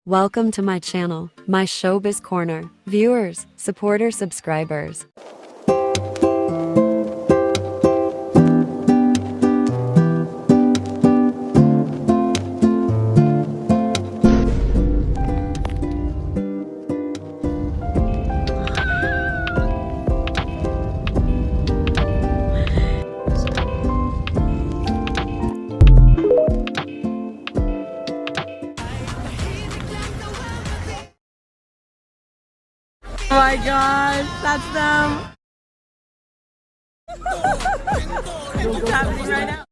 Welcome to my channel, my Showbiz Corner. Viewers, supporters, subscribers. Oh my gosh, that's them. What's happening right now?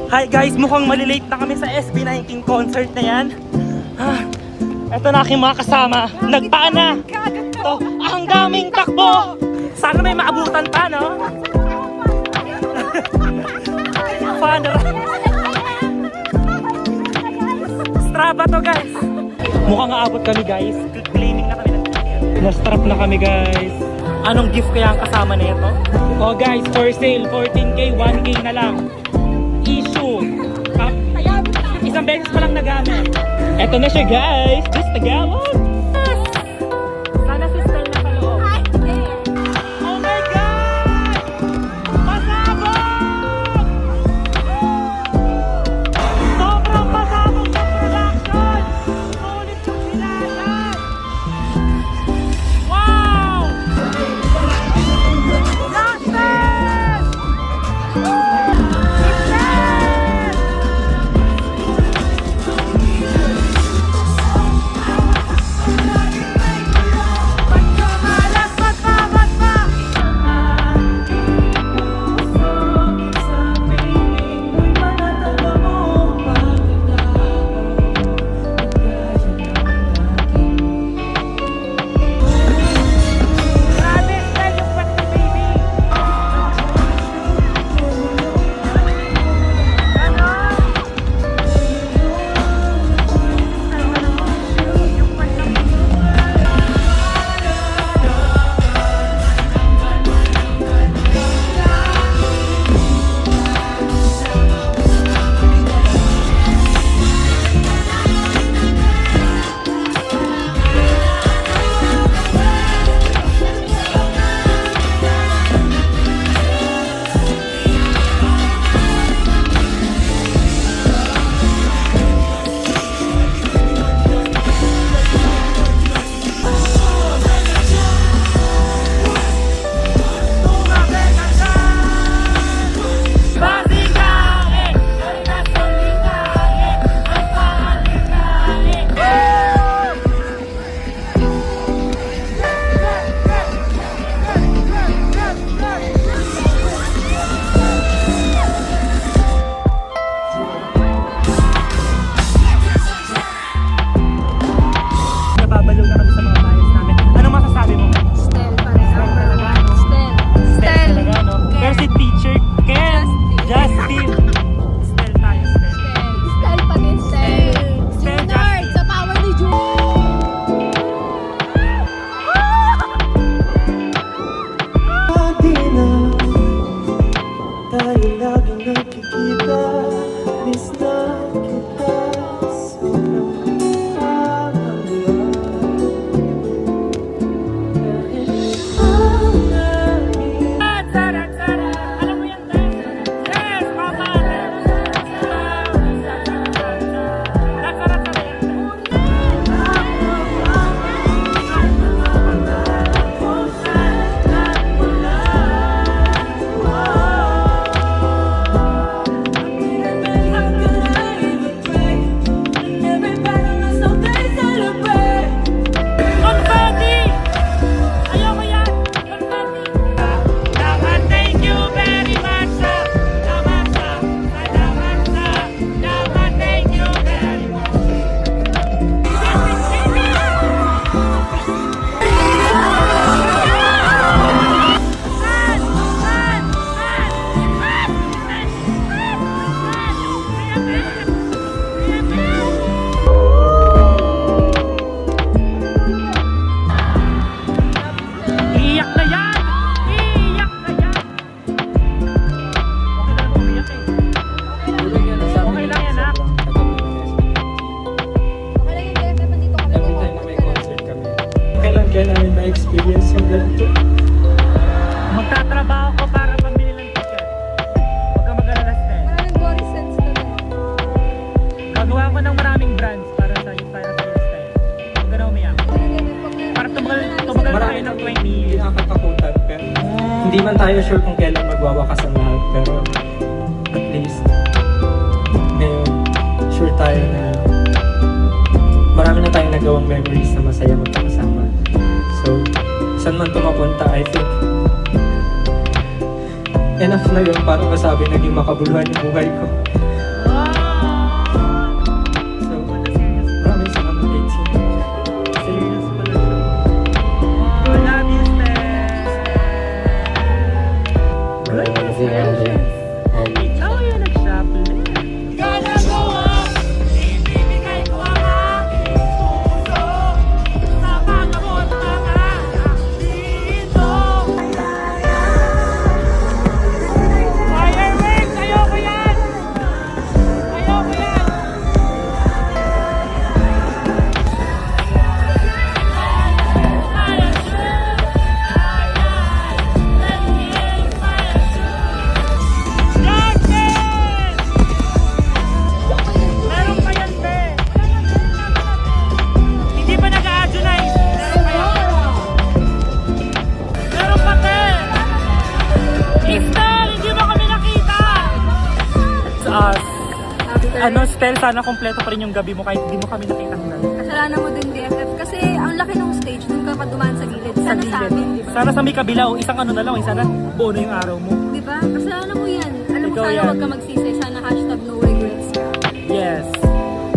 Hi guys, mukhang malilate na kami sa SB19 concert na yan. Eto na aking mga kasama. Nagpaan na. To, ang daming takbo. Sana may maabutan pa, no? Paano? Strava to guys. Mukhang aabot kami guys. Claiming na kami ng ticket. Na-strap na kami guys. Anong gift kaya ang kasama na ito? Oh guys, for sale, 14K, 1K na lang. Issue. Isang beses pa lang nagamit. Eto na siya guys. Just Tagalog. Sana sister na sa loob. Oh my God! Pasabog! Sobrang pasabog sa production! Sulit yung sinalan! Wow! Justin! Iiyak na yan! Iiyak na yan! Okay lang umiyak eh. Okay lang yan ha? Kailan namin na-experience yung ganito? Magtatrabaho ko para pambili ng ticket. Huwag ka mag-alala, Stel. Maraming body sense to din. Gagawa ko ng maraming brands para sa iyo, Stel. Huwag ka na umiyak. Para tumagal tayo ng 20 years. Nakakatakutan pero hindi man tayo sure kung kailan magwawakas ang lahat pero at least ngayon sure tayo na marami na tayong nagawang memories na masaya magkakasama. So, saan man ito mapunta, I think enough na yun para masabi naging makabuluhan yung buhay ko. So, maraming salamat kay Chino. Serious pala siya. Oh, love you, Stel. Goodness gracious. Ikaw yung nag-shopping. Fireworks! Ayoko yan! Ayoko yan! Meron pa yan, be! Hindi pa nag-a-adjunize? Meron pa yan? Meron pa, te! Stel, hindi mo kami nakita! Ano, Stel, sana kompleto pa rin yung gabi mo kahit hindi mo kami nakita. Kasalanan mo din DFF kasi ang laki ng stage nung ka pa dumaan sa gilid. Sana sa amin, di ba? Sana sa may kabila o isang ano na lang, sana buo na yung araw mo. Di ba? Kasalanan mo yan. Alam mo, Ikaw sana yan. huwag ka magsisi. Sana hashtag no regrets ka. Yes.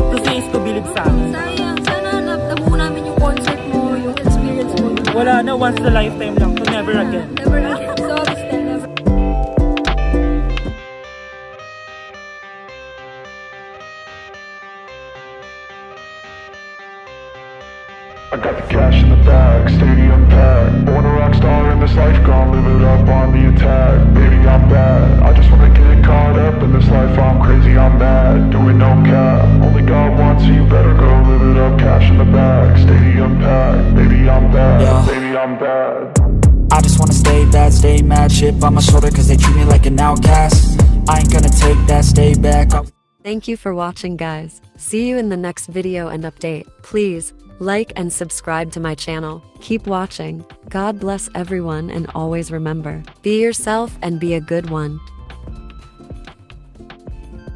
To see is to believe sa amin. Sayang. Sana nabuo namin yung concert mo, yung experience mo. Wala na, once in a lifetime lang. To never again. Never again. Sorry, Stel. Never. I got the cash in the bag, stadium packed. Born a rock star in this life, gonna live it up on the attack. Baby, I'm bad, I just wanna get caught up in this life. I'm crazy, I'm mad, doing no cap. Only God wants you, better go live it up. Cash in the bag, stadium packed. Baby, I'm bad, baby, I'm bad. I just wanna stay bad, stay mad. Chip on my shoulder cause they treat me like an outcast. I ain't gonna take that, stay back. Thank you for watching, guys. See you in the next video and update. Please like and subscribe to my channel. Keep watching. God bless everyone and always remember, be yourself and be a good one.